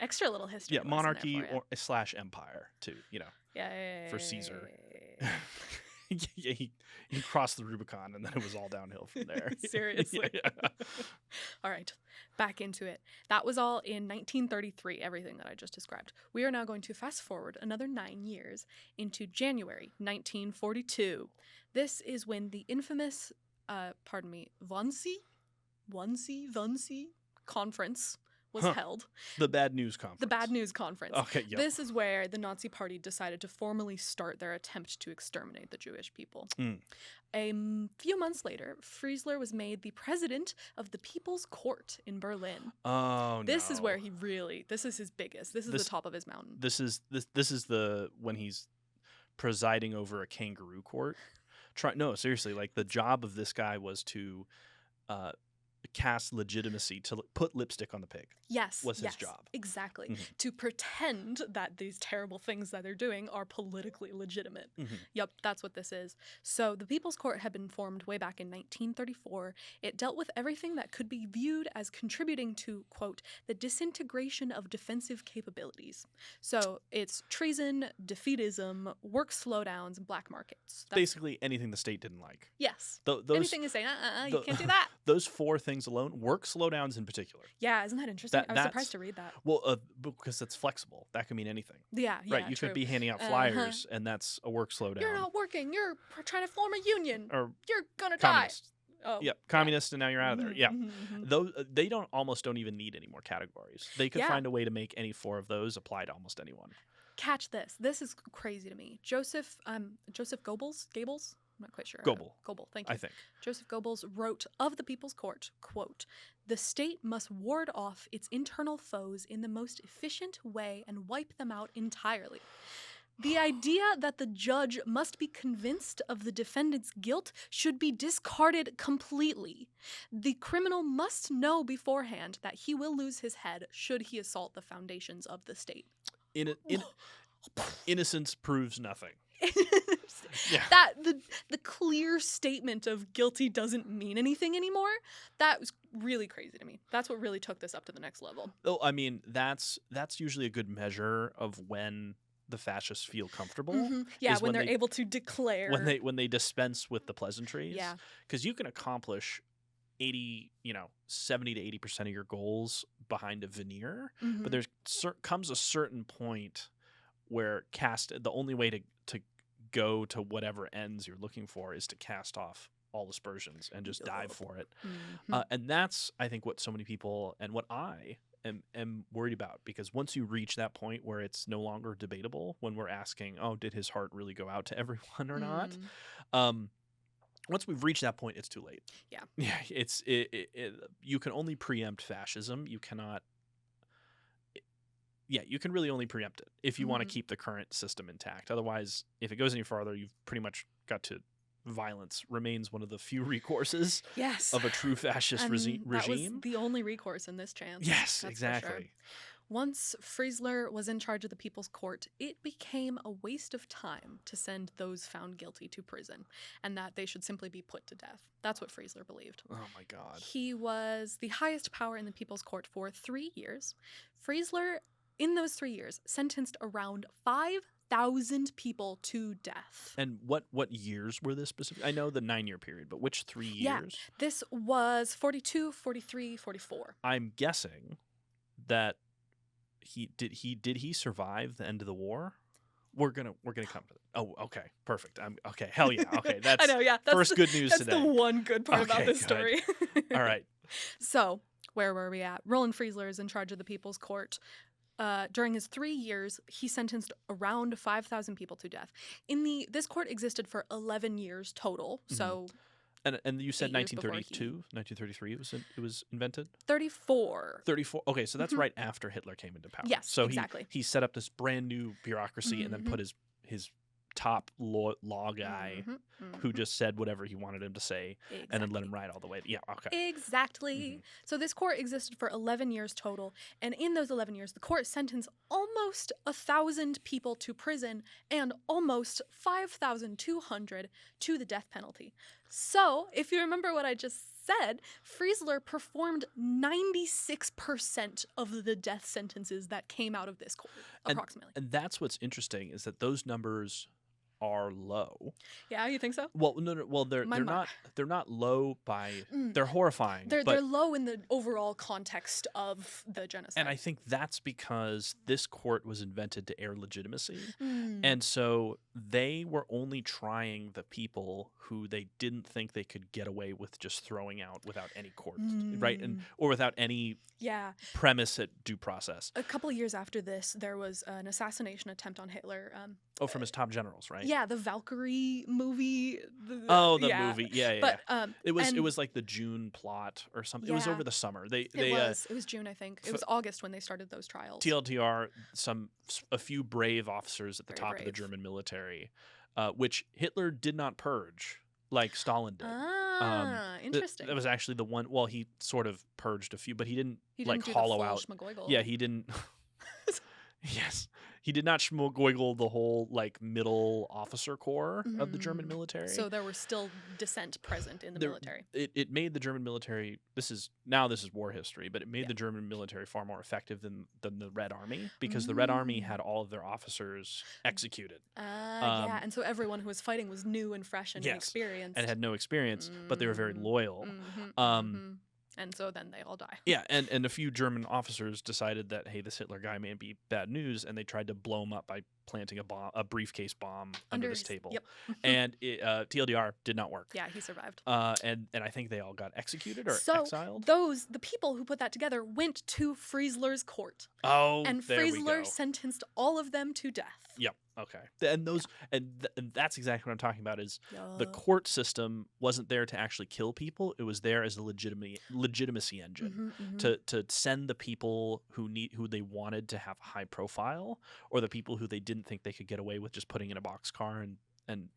[SPEAKER 2] Extra little history.
[SPEAKER 1] Yeah, monarchy or / empire too, you know.
[SPEAKER 2] Yeah.
[SPEAKER 1] For Caesar. Yeah, he crossed the Rubicon and then it was all downhill from there.
[SPEAKER 2] Seriously.
[SPEAKER 1] Yeah.
[SPEAKER 2] All right, back into it. That was all in 1933, everything that I just described. We are now going to fast forward another 9 years into January 1942. This is when the infamous, Wannsee Conference was held.
[SPEAKER 1] The Bad News Conference.
[SPEAKER 2] The Bad News Conference.
[SPEAKER 1] Okay, yep.
[SPEAKER 2] This is where the Nazi Party decided to formally start their attempt to exterminate the Jewish people. A few months later, Freisler was made the president of the People's Court in Berlin.
[SPEAKER 1] Oh,
[SPEAKER 2] This is where he really, this is his biggest. This is the top of his mountain.
[SPEAKER 1] This is the when he's presiding over a kangaroo court. No, seriously, like the job of this guy was to cast legitimacy, to put lipstick on the pig.
[SPEAKER 2] Yes.
[SPEAKER 1] Was his job.
[SPEAKER 2] Exactly. To pretend that these terrible things that they're doing are politically legitimate. Yep, that's what this is. So the People's Court had been formed way back in 1934. It dealt with everything that could be viewed as contributing to, quote, the disintegration of defensive capabilities. So it's treason, defeatism, work slowdowns, and black markets. That's
[SPEAKER 1] basically anything the state didn't like.
[SPEAKER 2] Yes.
[SPEAKER 1] Anything
[SPEAKER 2] is saying, you can't do that.
[SPEAKER 1] Those 4 things alone, work slowdowns in particular.
[SPEAKER 2] Yeah, isn't that interesting? I was surprised to read that.
[SPEAKER 1] Well, because it's flexible. That can mean anything.
[SPEAKER 2] Yeah,
[SPEAKER 1] right. You could be handing out flyers, and that's a work slowdown.
[SPEAKER 2] You're not working. You're trying to form a union.
[SPEAKER 1] Or
[SPEAKER 2] you're gonna
[SPEAKER 1] communist.
[SPEAKER 2] die. Oh,
[SPEAKER 1] yep, communist, and now you're out of there. Yeah, those they almost don't even need any more categories. They could find a way to make any 4 of those apply to almost anyone.
[SPEAKER 2] Catch this. This is crazy to me. Joseph Goebbels. I'm not quite sure.
[SPEAKER 1] Goebbels,
[SPEAKER 2] thank you.
[SPEAKER 1] I think.
[SPEAKER 2] Joseph Goebbels wrote of the People's Court, quote, "The state must ward off its internal foes in the most efficient way and wipe them out entirely. The idea that the judge must be convinced of the defendant's guilt should be discarded completely. The criminal must know beforehand that he will lose his head should he assault the foundations of the state."
[SPEAKER 1] Innocence proves nothing. Yeah.
[SPEAKER 2] That the clear statement of guilty doesn't mean anything anymore. That was really crazy to me. That's what really took this up to the next level.
[SPEAKER 1] Oh, I mean, that's usually a good measure of when the fascists feel comfortable.
[SPEAKER 2] Yeah, when they're able to declare,
[SPEAKER 1] when they dispense with the pleasantries.
[SPEAKER 2] Yeah,
[SPEAKER 1] because you can accomplish 70 to 80% of your goals behind a veneer, but there's comes a certain point where the only way to go to whatever ends you're looking for is to cast off all aspersions and just dive for it.
[SPEAKER 2] Mhm.
[SPEAKER 1] And that's, I think, what so many people and what I am worried about, because once you reach that point where it's no longer debatable, when we're asking, oh, did his heart really go out to everyone or not? Once we've reached that point, it's too late.
[SPEAKER 2] Yeah.
[SPEAKER 1] Yeah. You can only preempt fascism. You cannot. Yeah, you can really only preempt it if you want to keep the current system intact. Otherwise, if it goes any farther, you've pretty much got to. Violence remains one of the few recourses of a true fascist regime.
[SPEAKER 2] That was the only recourse in this chance.
[SPEAKER 1] Yes,
[SPEAKER 2] that's
[SPEAKER 1] exactly.
[SPEAKER 2] For sure. Once Freisler was in charge of the People's Court, it became a waste of time to send those found guilty to prison, and that they should simply be put to death. That's what Freisler believed.
[SPEAKER 1] Oh my God.
[SPEAKER 2] He was the highest power in the People's Court for 3 years. Freisler, in those 3 years, sentenced around 5,000 people to death.
[SPEAKER 1] And what years were this specific? I know the 9-year period, but which 3 years?
[SPEAKER 2] Yeah, this was 42, 43, 44.
[SPEAKER 1] I'm guessing that did he survive the end of the war? We're gonna come to it. Oh, okay, perfect. Okay, hell yeah. Okay, that's
[SPEAKER 2] I know, yeah. That's
[SPEAKER 1] first good news today.
[SPEAKER 2] That's the one good part about this story.
[SPEAKER 1] All right.
[SPEAKER 2] So where were we at? Roland Freisler is in charge of the People's Court. During his 3 years, he sentenced around 5,000 people to death. This court existed for 11 years total. So,
[SPEAKER 1] and you said 1932, 1933. It was invented.
[SPEAKER 2] 34.
[SPEAKER 1] 34. Okay, so that's right after Hitler came into power.
[SPEAKER 2] Yes,
[SPEAKER 1] so
[SPEAKER 2] exactly.
[SPEAKER 1] he set up this brand new bureaucracy and then put his top law guy who just said whatever he wanted him to say and then let him ride all the way. Yeah, okay.
[SPEAKER 2] Exactly. So this court existed for 11 years total, and in those 11 years, the court sentenced almost 1,000 people to prison and almost 5,200 to the death penalty. So, if you remember what I just said, Freisler performed 96% of the death sentences that came out of this court, approximately.
[SPEAKER 1] And that's what's interesting, is that those numbers are low.
[SPEAKER 2] Yeah, you think so?
[SPEAKER 1] Well, no. Well, they're not low by they're horrifying.
[SPEAKER 2] They're low in the overall context of the genocide.
[SPEAKER 1] And I think that's because this court was invented to air legitimacy. And so they were only trying the people who they didn't think they could get away with just throwing out without any court, right? Or without any premise at due process.
[SPEAKER 2] A couple of years after this, there was an assassination attempt on Hitler.
[SPEAKER 1] From his top generals, right?
[SPEAKER 2] Yeah, the Valkyrie movie.
[SPEAKER 1] The movie. Yeah.
[SPEAKER 2] But
[SPEAKER 1] it was like the June plot or something.
[SPEAKER 2] Yeah,
[SPEAKER 1] it was over the summer. It
[SPEAKER 2] was June, I think. It was August when they started those trials.
[SPEAKER 1] TLDR, a few brave officers at the top of the German military, which Hitler did not purge like Stalin did.
[SPEAKER 2] Interesting.
[SPEAKER 1] That was actually the one. Well, he sort of purged a few, but he didn't like
[SPEAKER 2] do
[SPEAKER 1] hollow
[SPEAKER 2] the full
[SPEAKER 1] out.
[SPEAKER 2] schmagoigle.
[SPEAKER 1] Yeah, he didn't. Yes. He did not schmogoigle the whole like middle officer corps of the German military.
[SPEAKER 2] So there were still dissent present in the military.
[SPEAKER 1] It made the German military, this is war history, but it made the German military far more effective than the Red Army, because the Red Army had all of their officers executed.
[SPEAKER 2] And so everyone who was fighting was new and fresh and inexperienced.
[SPEAKER 1] And had no experience, but they were very loyal.
[SPEAKER 2] And so then they all die.
[SPEAKER 1] Yeah, and a few German officers decided that, hey, this Hitler guy may be bad news, and they tried to blow him up by planting a briefcase bomb under this table.
[SPEAKER 2] Yep.
[SPEAKER 1] And TLDR did not work.
[SPEAKER 2] Yeah, he survived.
[SPEAKER 1] And I think they all got executed or exiled.
[SPEAKER 2] The people who put that together went to Freisler's court.
[SPEAKER 1] Oh,
[SPEAKER 2] and
[SPEAKER 1] there we go.
[SPEAKER 2] Freisler sentenced all of them to death.
[SPEAKER 1] Yep. Okay. And those and that's exactly what I'm talking about. Is the court system wasn't there to actually kill people. It was there as a legitimacy engine to send the people who they wanted to have a high profile, or the people who they didn't think they could get away with just putting in a boxcar and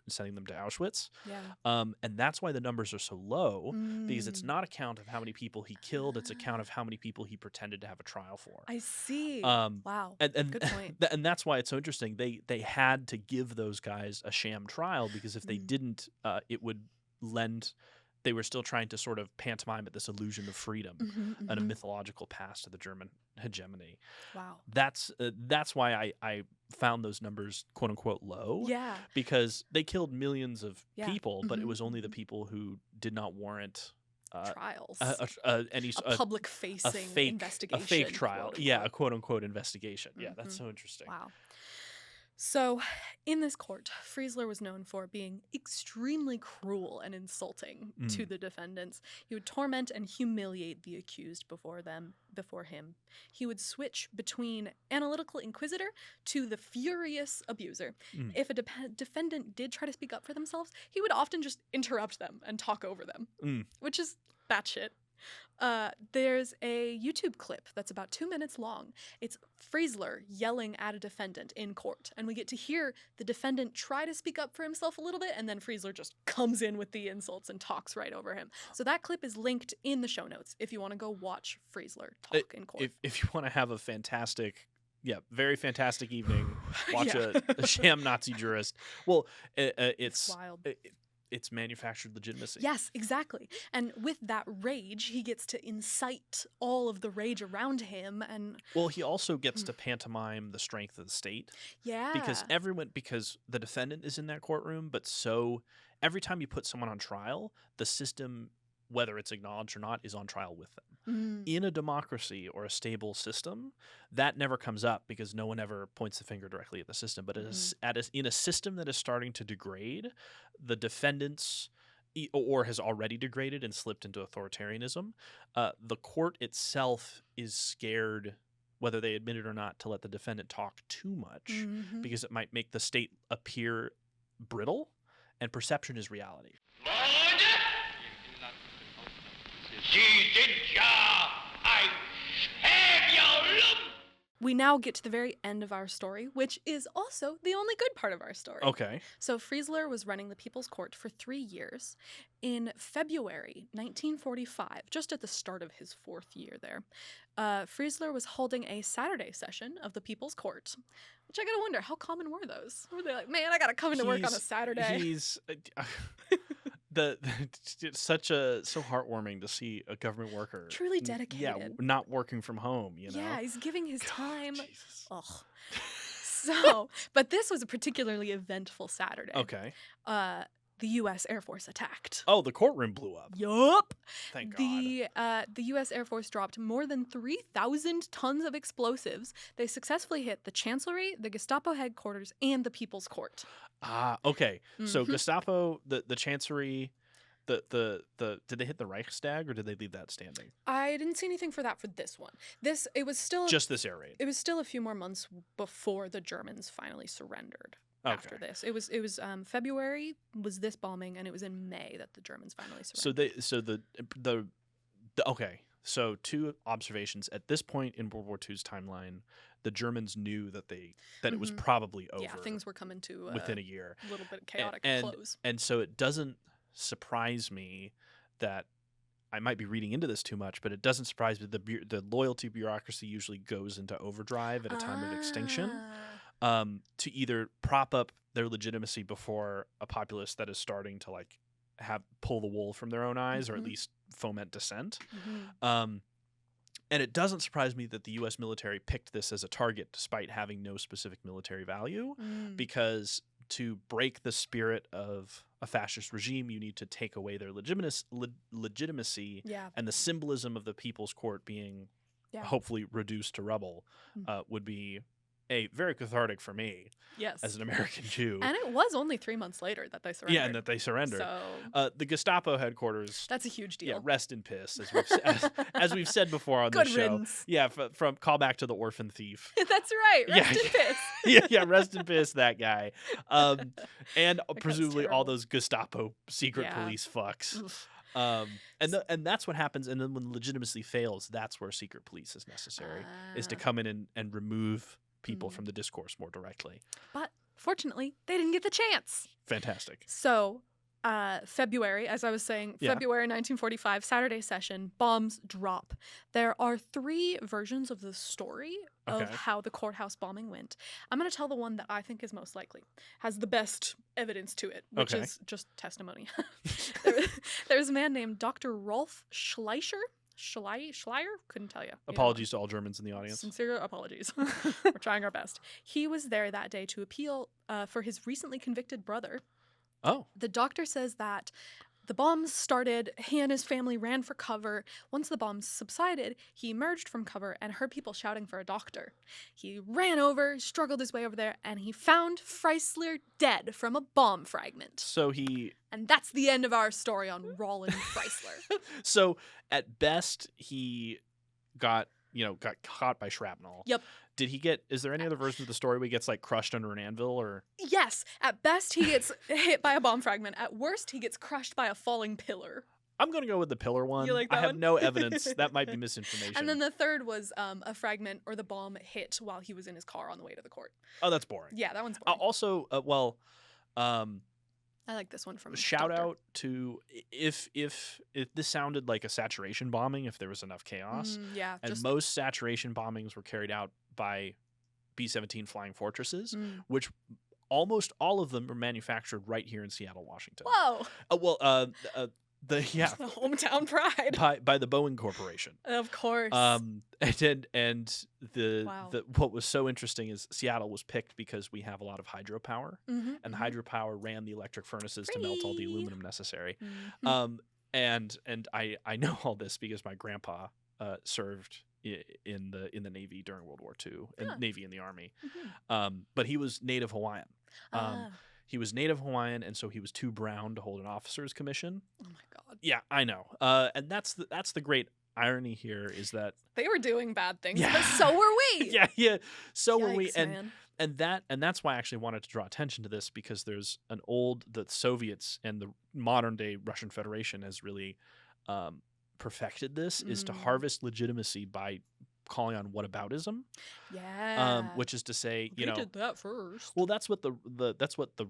[SPEAKER 1] sending them to Auschwitz.
[SPEAKER 2] Yeah.
[SPEAKER 1] And that's why the numbers are so low, because it's not a count of how many people he killed, it's a count of how many people he pretended to have a trial for.
[SPEAKER 2] I see. Wow.
[SPEAKER 1] And
[SPEAKER 2] good point.
[SPEAKER 1] And that's why it's so interesting. They had to give those guys a sham trial, because if they didn't, it would lend. They were still trying to sort of pantomime at this illusion of freedom and a mythological past of the German hegemony.
[SPEAKER 2] Wow.
[SPEAKER 1] That's why I found those numbers quote unquote low.
[SPEAKER 2] Yeah.
[SPEAKER 1] Because they killed millions of people, but it was only the people who did not warrant
[SPEAKER 2] trials.
[SPEAKER 1] A
[SPEAKER 2] public-facing investigation.
[SPEAKER 1] A fake trial. Yeah, a quote unquote investigation. Yeah, that's so interesting.
[SPEAKER 2] Wow. So, in this court, Freisler was known for being extremely cruel and insulting to the defendants. He would torment and humiliate the accused before him. He would switch between analytical inquisitor to the furious abuser. If a defendant did try to speak up for themselves, he would often just interrupt them and talk over them, which is batshit. There's a YouTube clip that's about 2 minutes long. It's Freisler yelling at a defendant in court, and we get to hear the defendant try to speak up for himself a little bit, and then Freisler just comes in with the insults and talks right over him. So that clip is linked in the show notes if you want to go watch Freisler talk in court.
[SPEAKER 1] If you want to have a fantastic, very fantastic evening, watch a sham Nazi jurist. Well, it's
[SPEAKER 2] wild.
[SPEAKER 1] It's manufactured legitimacy.
[SPEAKER 2] Yes, exactly. And with that rage, he gets to incite all of the rage around him. And
[SPEAKER 1] well, he also gets to pantomime the strength of the state.
[SPEAKER 2] Yeah.
[SPEAKER 1] Because the defendant is in that courtroom, but so every time you put someone on trial, the system, whether it's acknowledged or not, is on trial with them. In a democracy or a stable system, that never comes up because no one ever points the finger directly at the system. But in a system that is starting to degrade, the defendants or has already degraded and slipped into authoritarianism, the court itself is scared, whether they admit it or not, to let the defendant talk too much because it might make the state appear brittle, and perception is reality.
[SPEAKER 2] We now get to the very end of our story, which is also the only good part of our story.
[SPEAKER 1] Okay.
[SPEAKER 2] So Freisler was running the People's Court for 3 years. In February 1945, just at the start of his 4th year there, Freisler was holding a Saturday session of the People's Court, which I gotta wonder, how common were those? Were they like, man, I gotta come into work on a Saturday?
[SPEAKER 1] He's... it's so heartwarming to see a government worker
[SPEAKER 2] truly dedicated,
[SPEAKER 1] not working from home.
[SPEAKER 2] Yeah, he's giving his time.
[SPEAKER 1] Jesus.
[SPEAKER 2] Ugh. So, but this was a particularly eventful Saturday.
[SPEAKER 1] Okay.
[SPEAKER 2] The U.S. Air Force attacked.
[SPEAKER 1] Oh, the courtroom blew up.
[SPEAKER 2] Yup.
[SPEAKER 1] Thank God.
[SPEAKER 2] The U.S. Air Force dropped more than 3,000 tons of explosives. They successfully hit the Chancellery, the Gestapo headquarters, and the People's Court.
[SPEAKER 1] Okay. So Gestapo, the Chancellery, did they hit the Reichstag or did they leave that standing?
[SPEAKER 2] I didn't see anything for that for this one. It was still
[SPEAKER 1] just this air raid.
[SPEAKER 2] It was still a few more months before the Germans finally surrendered.
[SPEAKER 1] Okay.
[SPEAKER 2] After this, it was February was this bombing, and it was in May that the Germans finally surrendered.
[SPEAKER 1] So 2 observations. At this point in World War II's timeline, the Germans knew that it was probably over.
[SPEAKER 2] Yeah, things were coming to
[SPEAKER 1] within a year.
[SPEAKER 2] A little bit chaotic close.
[SPEAKER 1] And so it doesn't surprise me that I might be reading into this too much, but it doesn't surprise me that the loyalty bureaucracy usually goes into overdrive at a time of extinction. To either prop up their legitimacy before a populace that is starting to pull the wool from their own eyes, or at least foment dissent. And it doesn't surprise me that the U.S. military picked this as a target despite having no specific military value, because to break the spirit of a fascist regime, you need to take away their legitimacy and the symbolism of the People's Court being hopefully reduced to rubble would be very cathartic for me as an American Jew.
[SPEAKER 2] And it was only 3 months later that they surrendered.
[SPEAKER 1] Yeah, and that they surrendered.
[SPEAKER 2] So
[SPEAKER 1] the Gestapo headquarters...
[SPEAKER 2] That's a huge deal.
[SPEAKER 1] Yeah, rest in piss, as we've said before on this show.
[SPEAKER 2] Good riddance.
[SPEAKER 1] Yeah, from callback to the orphan thief.
[SPEAKER 2] That's right, rest in piss.
[SPEAKER 1] yeah, rest in piss, that guy. And presumably all those Gestapo secret police fucks. And that's what happens. And then when legitimacy fails, that's where secret police is necessary, is to come in and remove people from the discourse more directly.
[SPEAKER 2] But fortunately, they didn't get the chance.
[SPEAKER 1] Fantastic.
[SPEAKER 2] So February, as I was saying, February 1945, Saturday session, bombs drop. There are 3 versions of the story of how the courthouse bombing went. I'm going to tell the one that I think is most likely, has the best evidence to it, which is just testimony. There's a man named Dr. Rolf Schleicher. Schleier? Couldn't tell you.
[SPEAKER 1] Apologies to all Germans in the audience.
[SPEAKER 2] Sincere apologies. We're trying our best. He was there that day to appeal for his recently convicted brother.
[SPEAKER 1] Oh.
[SPEAKER 2] The doctor says that The bombs started. He and his family ran for cover. Once the bombs subsided, he emerged from cover and heard people shouting for a doctor. He ran over, struggled his way over there, and he found Freisler dead from a bomb fragment.
[SPEAKER 1] So he...
[SPEAKER 2] And that's the end of our story on Roland Freisler.
[SPEAKER 1] So at best, he got caught by shrapnel.
[SPEAKER 2] Yep.
[SPEAKER 1] Did he get... Is there any other version of the story where he gets, like, crushed under an anvil, or...
[SPEAKER 2] Yes. At best, he gets hit by a bomb fragment. At worst, he gets crushed by a falling pillar.
[SPEAKER 1] I'm going to go with the pillar one.
[SPEAKER 2] You like that
[SPEAKER 1] I have
[SPEAKER 2] one?
[SPEAKER 1] no evidence. That might be misinformation.
[SPEAKER 2] And then the third was a fragment or the bomb hit while he was in his car on the way to the court.
[SPEAKER 1] Oh, that's boring.
[SPEAKER 2] Yeah, that one's boring.
[SPEAKER 1] Also,
[SPEAKER 2] I like this one from
[SPEAKER 1] shout
[SPEAKER 2] Doctor.
[SPEAKER 1] out to if this sounded like a saturation bombing, if there was enough chaos.
[SPEAKER 2] Yeah.
[SPEAKER 1] And most saturation bombings were carried out by B-17 Flying Fortresses, which almost all of them were manufactured right here in Seattle, Washington.
[SPEAKER 2] Whoa.
[SPEAKER 1] The
[SPEAKER 2] hometown pride
[SPEAKER 1] by the Boeing Corporation,
[SPEAKER 2] of course.
[SPEAKER 1] And what was so interesting is Seattle was picked because we have a lot of hydropower, and the hydropower ran the electric furnaces to melt all the aluminum necessary. And I know all this because my grandpa served in the Navy during World War II, and Navy and the Army. But he was Native Hawaiian. He was Native Hawaiian, and so he was too brown to hold an officer's commission.
[SPEAKER 2] Oh my God.
[SPEAKER 1] Yeah, I know. And that's the great irony here is that
[SPEAKER 2] they were doing bad things, but so were we.
[SPEAKER 1] Yeah. So
[SPEAKER 2] Yikes,
[SPEAKER 1] were we.
[SPEAKER 2] Man.
[SPEAKER 1] And that's why I actually wanted to draw attention to this, because there's the Soviets and the modern day Russian Federation has really perfected this, is to harvest legitimacy by calling on whataboutism.
[SPEAKER 2] Yeah.
[SPEAKER 1] Which is to say,
[SPEAKER 2] they did that first.
[SPEAKER 1] Well, that's what the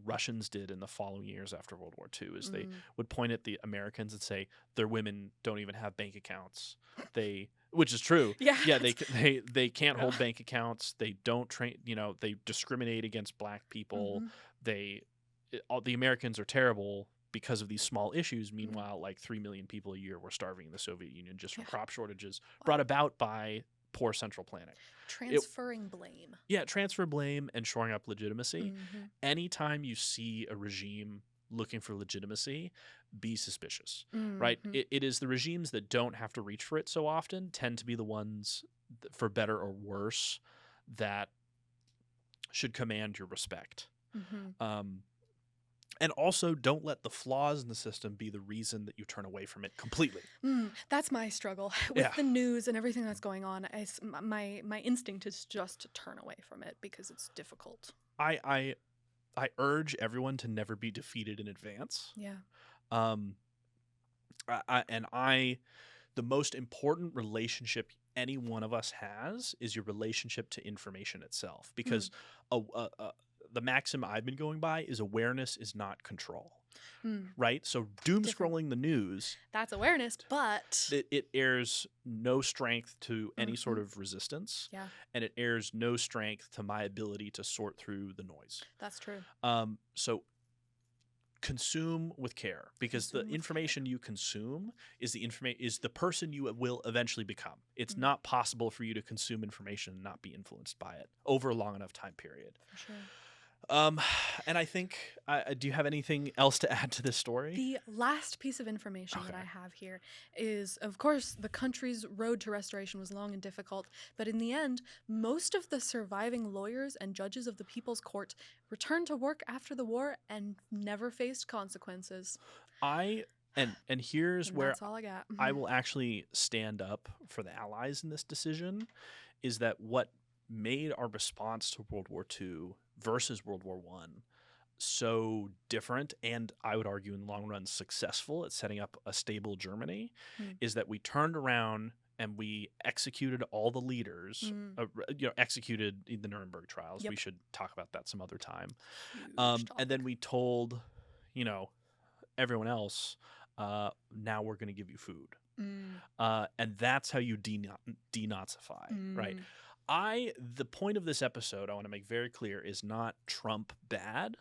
[SPEAKER 1] Russians did in the following years after World War II, is they would point at the Americans and say their women don't even have bank accounts. Which is true. Yeah, they can't hold bank accounts. They don't train, they discriminate against black people. The Americans are terrible because of these small issues. Meanwhile, like 3 million people a year were starving in the Soviet Union just from crop shortages brought about by poor central planning.
[SPEAKER 2] Transferring blame. Yeah,
[SPEAKER 1] transfer blame and shoring up legitimacy. Anytime you see a regime looking for legitimacy, be suspicious, right? It is the regimes that don't have to reach for it so often tend to be the ones, for better or worse, that should command your respect. And also, don't let the flaws in the system be the reason that you turn away from it completely.
[SPEAKER 2] That's my struggle with the news and everything that's going on. My instinct is just to turn away from it because it's difficult.
[SPEAKER 1] I urge everyone to never be defeated in advance.
[SPEAKER 2] Yeah.
[SPEAKER 1] The most important relationship any one of us has is your relationship to information itself, because the maxim I've been going by is awareness is not control, right? So doom scrolling the news,
[SPEAKER 2] that's awareness, but
[SPEAKER 1] it airs no strength to any sort of resistance, and it airs no strength to my ability to sort through the noise.
[SPEAKER 2] That's true.
[SPEAKER 1] So consume with care, because the information you consume is the person you will eventually become. It's not possible for you to consume information and not be influenced by it over a long enough time period.
[SPEAKER 2] For sure.
[SPEAKER 1] And I think, do you have anything else to add to this story?
[SPEAKER 2] The last piece of information that I have here is, of course, the country's road to restoration was long and difficult, but in the end, most of the surviving lawyers and judges of the People's Court returned to work after the war and never faced consequences.
[SPEAKER 1] And here's where
[SPEAKER 2] that's all I got.
[SPEAKER 1] I will actually stand up for the Allies in this decision, is that what made our response to World War II versus World War I so different, and I would argue in the long run successful at setting up a stable Germany, is that we turned around and we executed all the leaders, executed the Nuremberg trials. We should talk about that some other time. And then we told, everyone else, now we're going to give you food. And that's how you denazify, right? The point of this episode, I want to make very clear, is not Trump bad.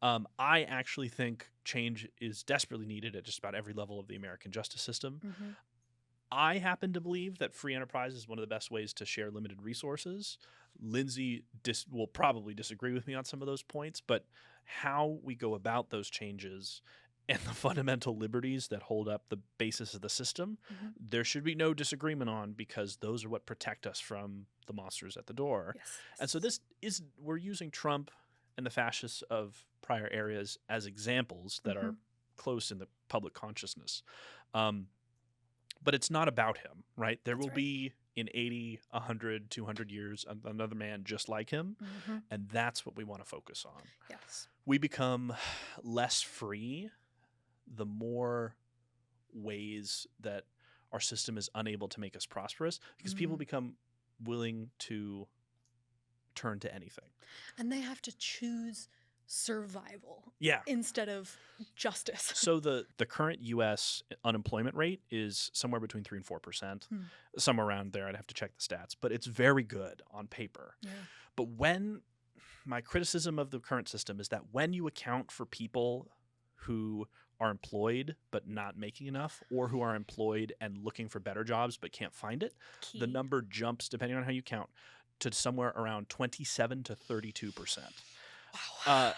[SPEAKER 1] I actually think change is desperately needed at just about every level of the American justice system. I happen to believe that free enterprise is one of the best ways to share limited resources. Lindsey will probably disagree with me on some of those points, but how we go about those changes and the fundamental liberties that hold up the basis of the system, there should be no disagreement on, because those are what protect us from the monsters at the door.
[SPEAKER 2] Yes.
[SPEAKER 1] And so we're using Trump and the fascists of prior eras as examples that are close in the public consciousness. But it's not about him, right? There will be in 80, 100, 200 years another man just like him, and that's what we want to focus on.
[SPEAKER 2] Yes.
[SPEAKER 1] We become less free the more ways that our system is unable to make us prosperous, because people become willing to turn to anything.
[SPEAKER 2] And they have to choose survival
[SPEAKER 1] Yeah.
[SPEAKER 2] instead of justice.
[SPEAKER 1] So the current U.S. unemployment rate is somewhere between 3% and 4%, somewhere around there. I'd have to check the stats, but it's very good on paper.
[SPEAKER 2] Yeah.
[SPEAKER 1] But my criticism of the current system is that when you account for people who are employed but not making enough, or who are employed and looking for better jobs but can't find it, the number jumps, depending on how you count, to somewhere around 27 to 32%.
[SPEAKER 2] Wow.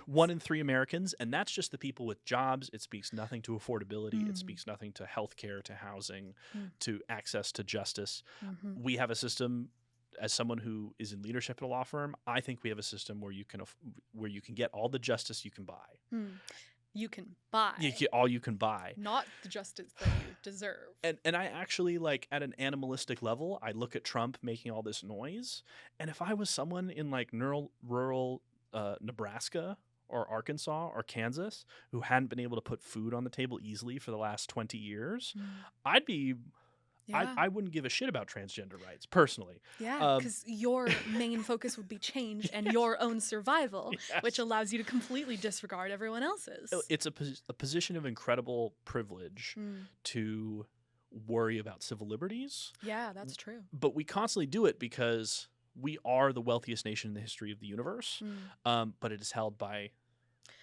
[SPEAKER 1] One in three Americans, and that's just the people with jobs. It speaks nothing to affordability. It speaks nothing to healthcare, to housing, to access to justice. We have a system. As someone who is in leadership at a law firm, I think we have a system where you can get all the justice you can buy.
[SPEAKER 2] You can buy.
[SPEAKER 1] You get all you can buy.
[SPEAKER 2] Not the justice that you deserve.
[SPEAKER 1] And I actually, like, at an animalistic level, I look at Trump making all this noise, and if I was someone in like rural Nebraska or Arkansas or Kansas who hadn't been able to put food on the table easily for the last 20 years, I'd be...
[SPEAKER 2] Yeah.
[SPEAKER 1] I wouldn't give a shit about transgender rights, personally.
[SPEAKER 2] Yeah, because your main focus would be change and your own survival, which allows you to completely disregard everyone else's.
[SPEAKER 1] It's a position of incredible privilege to worry about civil liberties.
[SPEAKER 2] Yeah, that's true.
[SPEAKER 1] But we constantly do it because we are the wealthiest nation in the history of the universe, but it is held by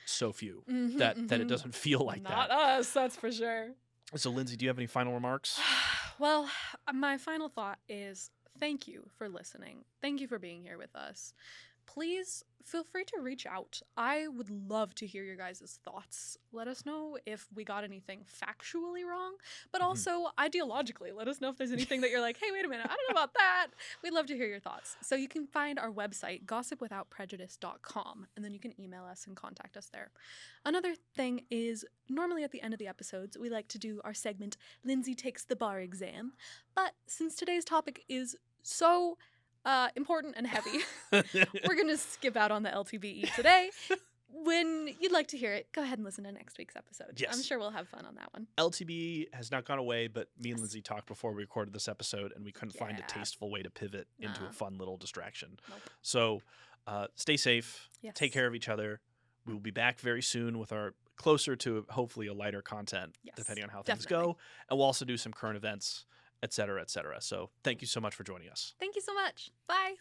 [SPEAKER 1] so few that it doesn't feel like that.
[SPEAKER 2] Not us, that's for sure.
[SPEAKER 1] So, Lindsey, do you have any final remarks?
[SPEAKER 2] Well, my final thought is thank you for listening. Thank you for being here with us. Please feel free to reach out. I would love to hear your guys' thoughts. Let us know if we got anything factually wrong, but also ideologically. Let us know if there's anything that you're like, hey, wait a minute, I don't know about that. We'd love to hear your thoughts. So you can find our website, gossipwithoutprejudice.com, and then you can email us and contact us there. Another thing is, normally at the end of the episodes, we like to do our segment, Lindsey Takes the Bar Exam. But since today's topic is so important and heavy, we're going to skip out on the LTBE today. When you'd like to hear it, go ahead and listen to next week's episode.
[SPEAKER 1] Yes.
[SPEAKER 2] I'm sure we'll have fun on that one.
[SPEAKER 1] LTBE has not gone away, but me and Lindsey talked before we recorded this episode, and we couldn't find a tasteful way to pivot into a fun little distraction.
[SPEAKER 2] Nope.
[SPEAKER 1] So stay safe.
[SPEAKER 2] Yes.
[SPEAKER 1] Take care of each other. We will be back very soon with our closer to hopefully a lighter content, depending on how things go. And we'll also do some current events, et cetera, et cetera. So thank you so much for joining us.
[SPEAKER 2] Thank you so much. Bye.